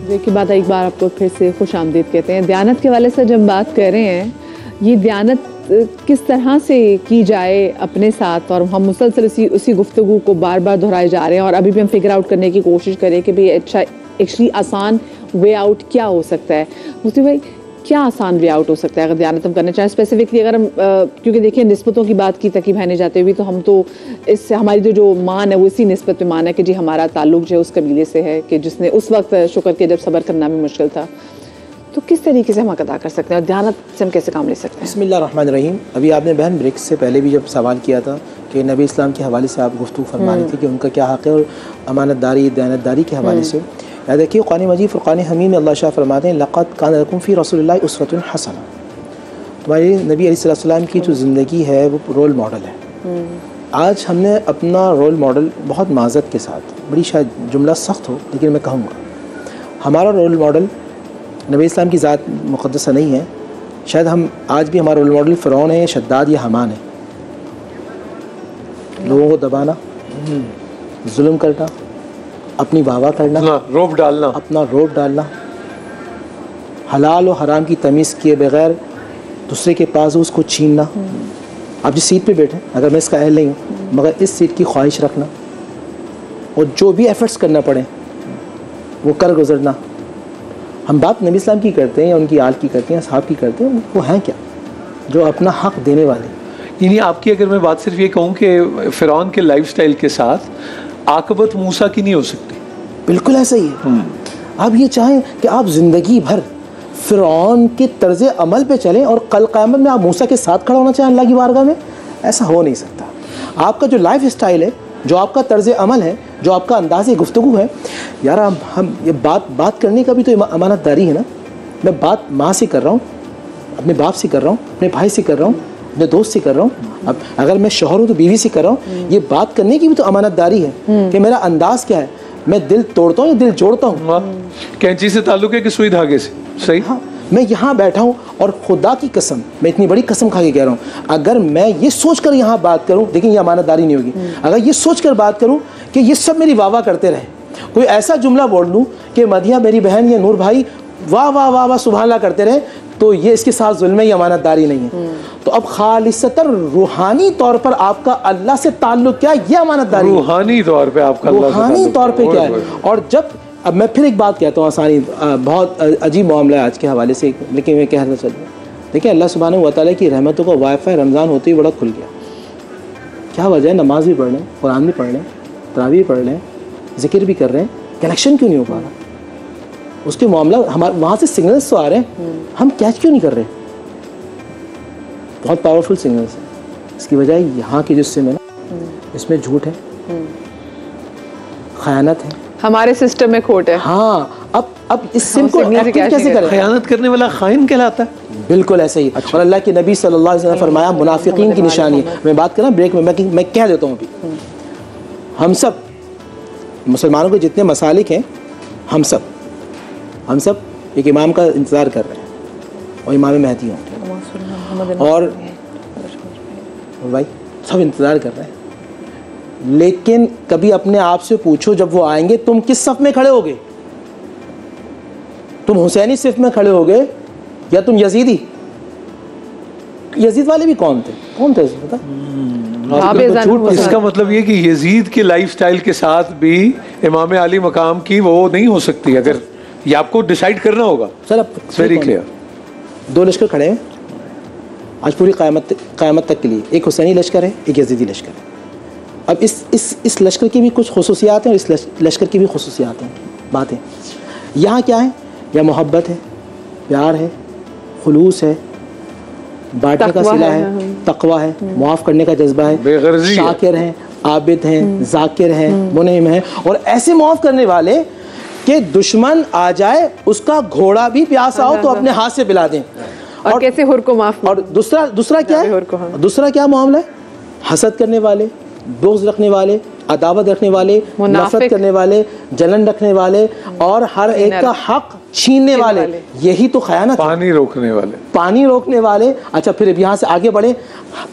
देखिए बात एक बार आपको फिर से खुश आमदीद कहते हैं। दयानत के वाले से जब बात कर रहे हैं, ये दयानत किस तरह से की जाए अपने साथ, और हम मुसलसल उसी गुफ्तगू को बार बार दोहराए जा रहे हैं और अभी भी हम फिगर आउट करने की कोशिश करें कि भाई अच्छा एक्चुअली आसान वे आउट क्या हो सकता है। मुफ्ती भाई, क्या आसान वे आउट हो सकता है अगर दयानत हम करना चाहें? स्पेसिफिकली अगर हम क्योंकि देखिए निस्बतों की बात की तकी भाई ने जाते हुए, तो हम तो इससे हमारी जो मान है वो इसी निस्बत पे मान है कि जी हमारा ताल्लुक जो है उस कबीले से है कि जिसने उस वक्त शुक्र किया जब सब्र करना भी मुश्किल था। तो किस तरीके से हम अदा कर सकते हैं और दयानत से हम कैसे काम ले सकते हैं? बिस्मिल्लाहिर्रहमानिर्रहीम। अभी आपने बहन ब्रेक से पहले भी जब सवाल किया था कि नबी इस्लाम के हवाले से आप गुफ्तगू फरमा रही थी कि उनका क्या हक़ है, और अमानतदारी दयानतदारी के हवाले से याद देखिए कुरान मजीद फ़ुरक़ान हमीद में अल्लाह शाह फरमाते हैं लक़द कान लकुम फ़ी रसूलिल्लाहि उस्वतुन हसना। तुम्हारी नबी अलैहिस्सलाम की जो ज़िंदगी है वो रोल मॉडल है। आज हमने अपना रोल मॉडल बहुत माज़त के साथ, बड़ी शायद जुमला सख्त हो लेकिन मैं कहूँगा, हमारा रोल मॉडल नबी इस्लाम की ज़ात मुक़द्दसा नहीं है। शायद हम आज भी हमारा रोल मॉडल फ़िरौन है, शद्दाद या हमान है। लोगों को दबाना, जुल्म करना, अपनी वाह करना, रोब डालना, अपना रोब डालना, हलाल और हराम की तमीज़ किए बगैर दूसरे के पास उसको छीनना। आप जिस सीट पे बैठे, अगर मैं इसका अहल नहीं हूँ मगर इस सीट की ख्वाहिश रखना, और जो भी एफ़र्ट्स करना पड़े वो कर गुजरना। हम बात नबी इस्लाम की करते हैं या उनकी आल की करते हैं, असहाब की करते हैं, वो हैं क्या जो अपना हक़ देने वाले। यानी आपकी अगर मैं बात सिर्फ ये कहूँ कि फ़िरौन के लाइफस्टाइल के साथ आकबत मूसा की नहीं हो सकती। बिल्कुल ऐसा ही है। आप ये चाहें कि आप ज़िंदगी भर फ़िरौन के तर्ज़ अमल पे चलें और कल क़यामत में आप मूसा के साथ खड़ा होना चाहें अल्लाह की बारगाह में, ऐसा हो नहीं सकता। आपका जो लाइफ स्टाइल है, जो आपका तर्ज़ अमल है, जो आपका अंदाज़ गुफ्तगू है, यार हम ये बात करने का भी तो अमानतदारी है ना। मैं बात माँ से कर रहा हूँ, अपने बाप से कर रहा हूँ, अपने भाई से कर रहा हूँ, अपने दोस्त से कर रहा हूँ। अब अगर मैं शौहर हूँ तो बीवी से कर रहा हूँ। ये बात करने की भी तो अमानतदारी है कि मेरा अंदाज़ क्या है, मैं दिल तोड़ता हूँ या दिल जोड़ता हूँ। कैंची से ताल्लुक है कि सुई धागे से? सही। हाँ, मैं यहाँ बैठा हूँ और खुदा की कसम, मैं इतनी बड़ी कसम खा के कह रहा हूँ, अगर मैं ये सोच कर यहाँ बात करूँ, देखिए ये अमानतदारी नहीं होगी। अगर ये सोच कर बात करूँ कि ये सब मेरी वाह वाह करते रहे, कोई ऐसा जुमला बोल दूँ कि मदिया मेरी बहन या नूर भाई वाह वाह वाह वाह सुभान अल्लाह करते रहे, तो ये इसके साथ जुल्म है, ये अमानतदारी नहीं है। तो अब खालिसतन रूहानी तौर पर आपका अल्लाह से ताल्लुक क्या है, ये अमानतदारी। रूहानी तौर पे आपका रूहानी तौर पे क्या है। और जब अब मैं फिर एक बात कहता हूँ, आसानी बहुत अजीब मामला है आज के हवाले से, लेकिन मैं कहना चलूँ, देखिए अल्लाह सुब्हानहू व तआला की रहमतों का वाईफाई रमज़ान होते ही बड़ा खुल गया। क्या वजह है? नमाज भी पढ़ लें, कुरान भी पढ़ लें, तरावी भी पढ़ लें, जिक्र भी कर रहे हैं, कनेक्शन क्यों नहीं हो पा रहा? उसके मामला हमारे वहाँ से सिग्नल्स तो आ रहे हैं, हम कैच क्यों नहीं कर रहे? बहुत पावरफुल सिग्नल्स हैं। इसकी वजह यहाँ की जो सिम है ना, इसमें झूठ है, खयानत है, हमारे सिस्टम में खोट है। हाँ, अब इस सिम को एक्टिव कैसे करें? खयानत करने वाला खाइन कहलाता है। बिल्कुल ऐसे ही। और अल्लाह के नबी सल्लल्लाहु अलैहि वसल्लम ने फरमाया मुनाफिकीन की निशानी है। मैं बात कर रहा हूँ ब्रेक में, मैं कह देता हूँ अभी, हम सब मुसलमानों के जितने मसालिक हैं, हम सब एक इमाम का इंतज़ार कर रहे हैं, और इमाम महदी होंगे, और भाई सब इंतज़ार कर रहे हैं। लेकिन कभी अपने आप से पूछो, जब वो आएंगे तुम किस सफ़ में खड़े होगे? तुम हुसैनी सिफ में खड़े होगे या तुम यजीदी? यजीद वाले भी कौन थे पता? तो इसका मतलब ये कि यजीद के लाइफस्टाइल के साथ भी इमाम अली मकाम की वो नहीं हो सकती। अगर ये आपको डिसाइड करना होगा। सर अब वेरी क्लियर, दो लश्कर खड़े हैं आज पूरी क़यामत तक के लिए, एक हुसैनी लश्कर है, एक यजीदी लश्कर है। अब इस लश्कर की भी कुछ खुसूसियात हैं और इस लश्कर की भी खुसूसियात हैं, बातें। यहाँ क्या है? या मोहब्बत है, प्यार है, खुलूस है, बांटने का सिला है, तकवा है, मुआफ़ करने का जज्बा है, शाकिर हैं, आबिद हैं, जाकिर हैं, मुनइम हैं, और ऐसे मुआफ़ करने वाले कि दुश्मन आ जाए उसका घोड़ा भी प्यासा हो तो अपने हाथ से पिला दें। और कैसे हुर को माफ़। और दूसरा क्या है? दूसरा क्या मामला है? हसद करने वाले, बुग़्ज़ रखने वाले, अदावत रखने वाले, नफरत करने वाले, जलन रखने वाले, और हर एक का हक छीनने वाले। यही तो खयानत। पानी रोकने वाले। अच्छा, फिर यहाँ से आगे बढ़े,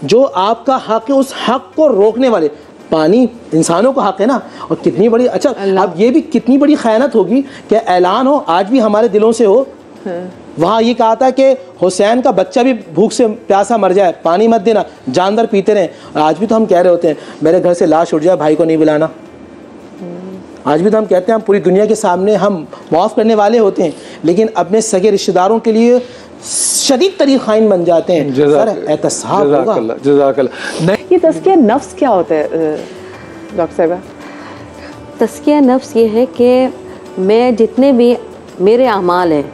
जो आपका हक है उस हक को रोकने वाले। पानी इंसानों का हक है ना। और कितनी बड़ी, अच्छा अब ये भी कितनी बड़ी खयानत होगी कि ऐलान हो, आज भी हमारे दिलों से हो। वहाँ ये कहा था कि हुसैन का बच्चा भी भूख से प्यासा मर जाए, पानी मत देना, जानवर पीते रहें। आज भी तो हम कह रहे होते हैं मेरे घर से लाश उठ जाए, भाई को नहीं बुलाना। आज भी तो हम कहते हैं, हम पूरी दुनिया के सामने हम माफ़ करने वाले होते हैं, लेकिन अपने सगे रिश्तेदारों के लिए शदीद तरीन खाइन बन जाते हैं। सर एहतसाब होगा। ये तज़किया नफ्स क्या होता है डॉक्टर साहिबा? तज़किया नफ्स ये है कि मैं जितने भी मेरे अमाल हैं,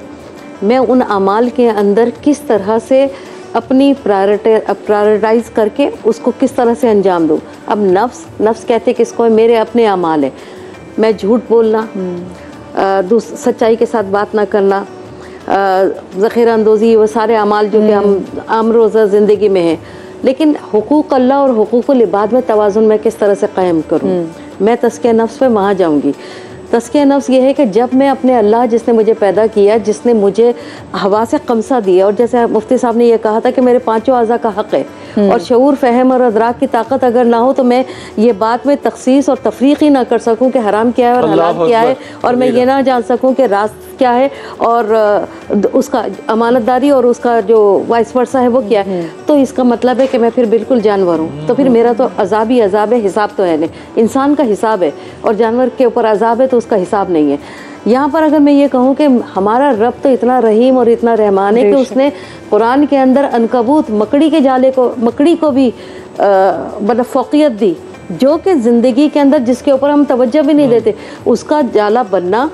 मैं उन अमाल के अंदर किस तरह से अपनी प्रायोरिटाइज़ करके उसको किस तरह से अंजाम दूँ। अब नफ्स कहते किसको है? मेरे अपने अमाल हैं। मैं झूठ बोलना, सच्चाई के साथ बात ना करना, ज़ख़ीरा अंदोज़ी, वो सारे अमाल जो कि हम आम रोज़ा ज़िंदगी में हैं। लेकिन हुकूक़ अल्लाह और हुकूक़ुल इबाद में तवाज़ुन मैं किस तरह से क़ायम करूँ, मैं तज़किया नफ्स पे वहाँ जाऊँगी। तज़किया नफ्स ये है कि जब मैं अपने अल्लाह जिसने मुझे पैदा किया, जिसने मुझे हवा से कमसा दिया, और जैसे मुफ्ती साहब ने ये कहा था कि मेरे पांचों आज़ा का हक़ है, और शऊर, फ़हम और अदराक की ताकत अगर ना हो तो मैं ये बात में तख़सीस और तफरीक़ ही ना कर सकूं कि हराम क्या है और हलाल क्या है, और मैं ये ना जान सकूं कि राज क्या है और उसका अमानतदारी और उसका जो वाइस वर्सा है वो क्या है। तो इसका मतलब है कि मैं फिर बिल्कुल जानवर हूँ। तो फिर मेरा तो अज़ाब ही अज़ाब है, हिसाब तो है नहीं। इंसान का हिसाब है और जानवर के ऊपर अज़ाब है तो उसका हिसाब नहीं है। यहाँ पर अगर मैं ये कहूँ कि हमारा रब तो इतना रहीम और इतना रहमान है कि उसने कुरान के अंदर अनकबूत, मकड़ी को भी मतलब फ़ौक़ियत दी, जो कि ज़िंदगी के अंदर जिसके ऊपर हम तवज्जो भी नहीं देते, उसका जाला बनना,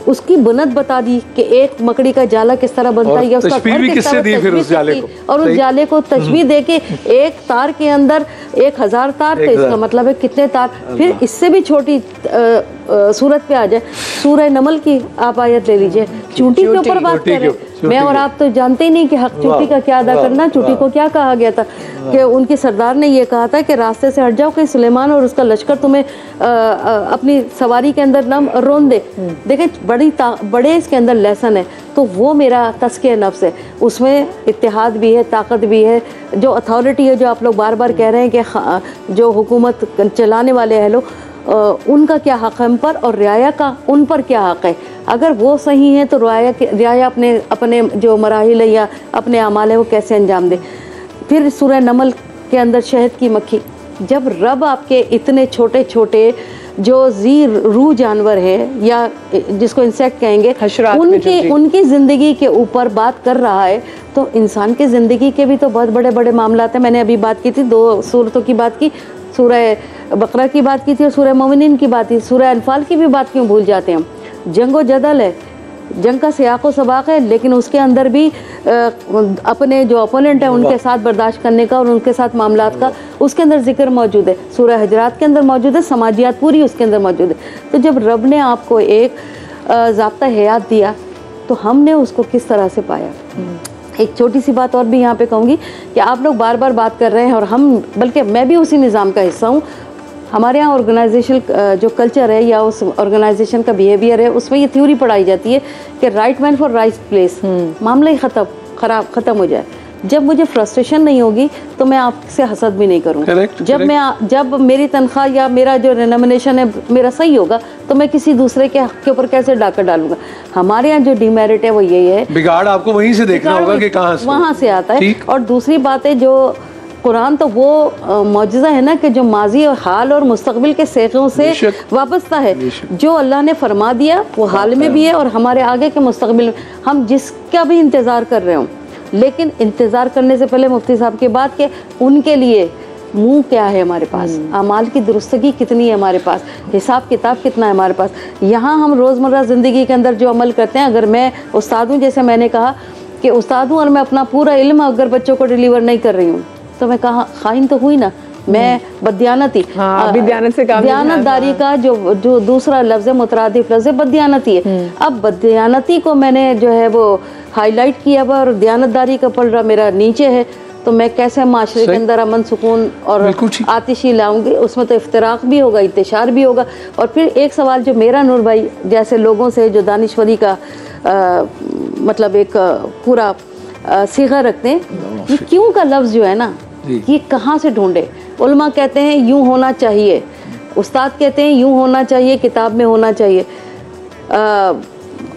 उसकी बुनत बता दी कि एक मकड़ी का जाला किस तरह बनता है, या उसका घर किस तरह दी फिर उस जाले को, और उस जाले को तशबीह दे के एक तार के अंदर 1000 तार, तो इसका मतलब है कितने तार। फिर इससे भी छोटी सूरत पे आ जाए, सूरह नमल की आप आयत ले लीजिए, चूंटी के ऊपर बात कर रहे हैं। मैं और आप तो जानते ही नहीं कि हक चूंटी का क्या अदा करना। चूंटी को क्या कहा गया था कि उनके सरदार ने ये कहा था कि रास्ते से हट जाओ कि सुलेमान और उसका लश्कर तुम्हें अपनी सवारी के अंदर न रोन दे। देखें बड़े इसके अंदर लेसन है। तो वो मेरा तज़किया नफ्स है, उसमें इत्तेहाद भी है, ताकत भी है। जो अथॉरिटी है, जो आप लोग बार बार कह रहे हैं कि जो हुकूमत चलाने वाले हैं लोग, उनका क्या हक़ है हम पर, और रियाया का उन पर क्या हक़ है। अगर वो सही है तो रियाया अपने जो मराहिल है या अपने अमाल है वो कैसे अंजाम दे। फिर सूरह नमल के अंदर शहद की मक्खी, जब रब आपके इतने छोटे छोटे जो रूह जानवर है या जिसको इंसेक्ट कहेंगे, उनकी ज़िंदगी के ऊपर बात कर रहा है, तो इंसान की ज़िंदगी के भी तो बहुत बड़े बड़े मामलात हैं। मैंने अभी बात की थी 2 सूरतों की बात की, सूरह बकरा की बात की थी और सूरह मोमिनीन की बात की। सूरह अनफाल की भी बात क्यों भूल जाते हैं हम? जंग व जदल है, जंग का सियाक़ व सबाक़ है, लेकिन उसके अंदर भी अपने जो ओपोनेंट है उनके साथ बर्दाश्त करने का और उनके साथ मामलात का उसके अंदर जिक्र मौजूद है। सूरह हजरात के अंदर मौजूद है, समाजियात पूरी उसके अंदर मौजूद है। तो जब रब ने आपको एक ज़ाब्ता हयात दिया तो हमने उसको किस तरह से पाया। एक छोटी सी बात और भी यहाँ पे कहूँगी कि आप लोग बार बार बात कर रहे हैं और हम, बल्कि मैं भी उसी निज़ाम का हिस्सा हूँ। हमारे यहाँ ऑर्गेनाइजेशन जो कल्चर है या उस ऑर्गेनाइजेशन का बिहेवियर है, उसमें ये थ्योरी पढ़ाई जाती है कि right man for right place, मामला ही ख़त्म हो जाए। जब मुझे फ्रस्ट्रेशन नहीं होगी तो मैं आपसे हसद भी नहीं करूँगी। जब मेरी तनख्वाह या मेरा जो रेनोमिनेशन है मेरा सही होगा तो मैं किसी दूसरे के हक के ऊपर कैसे डाका डालूंगा। हमारे यहाँ जो डिमेरिट है वो यही है, बिगाड़ आपको वहीं से देखना होगा कि कहाँ से वहाँ से आता है। और दूसरी बात है, जो कुरान तो वो मौजज़ा है ना कि जो माजी और हाल और मुस्तकबिल के सेक़ों से वाबस्ता है। जो अल्लाह ने फरमा दिया वो हाल में भी है और हमारे आगे के मुस्तकबिल में। हम जिसका भी इंतज़ार कर रहे हों, लेकिन इंतज़ार करने से पहले मुफ्ती साहब की बात कि उनके लिए मुँह क्या है हमारे पास, अमाल की दुरुस्तगी कितनी है हमारे पास, हिसाब किताब कितना है हमारे पास। यहाँ हम रोज़मर्रा ज़िंदगी के अंदर जो अमल करते हैं, अगर मैं उस्ताद हूँ, जैसे मैंने कहा कि उस्ताद हूँ और मैं अपना पूरा इल्म अगर बच्चों को डिलीवर नहीं कर रही हूँ तो मैं कहाँ खाइन तो हुई ना, मैं बददियानती। दयानतदारी का जो दूसरा लफ्ज़ है, मुतरादिफ लफ्ज़ है, बददियानती है। अब बददियानती को मैंने जो है वो हाईलाइट किया हुआ और दयानतदारी का पलड़ा मेरा नीचे है, तो मैं कैसे माशरे के अंदर अमन सुकून और आतिशी लाऊंगी। उसमें तो इफ्तराक भी होगा, इंतशार भी होगा। और फिर एक सवाल जो मेरा नूर भाई जैसे लोगों से जो दानिश्वरी का मतलब एक पूरा सीगा रखते हैं, ये क्यों का लफ्ज़ जो है ना, ये कहाँ से ढूंढे। उलमा कहते हैं यूँ होना चाहिए, उस्ताद कहते हैं यूँ होना चाहिए, किताब में होना चाहिए,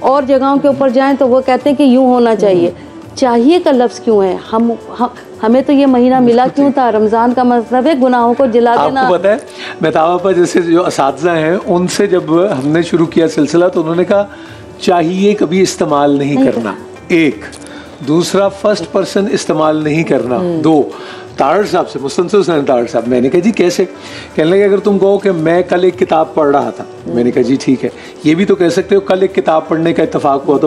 और जगहों के ऊपर जाएं तो वो कहते हैं कि यूँ होना चाहिए। चाहिए का लफ्ज़ क्यों है? हमें तो ये महीना मिला क्यों था? रमज़ान का मतलब है गुनाहों को जला देना। आपको पता है मेहताब आपा जैसे जो असातिज़ा हैं उनसे जब हमने शुरू किया सिलसिला तो उन्होंने कहा चाहिए कभी इस्तेमाल नहीं करना, एक। दूसरा फर्स्ट पर्सन इस्तेमाल नहीं करना, दो। तारड़ साहब से, मुस्तनसिर हुसैन तारड़ साहब, मैंने कहा जी कैसे? कहने लगे अगर तुम कहो कि मैं कल एक किताब पढ़ रहा था, मैंने कहा जी ठीक है, ये भी तो कह सकते हो कल एक किताब पढ़ने का इत्तेफाक हुआ तो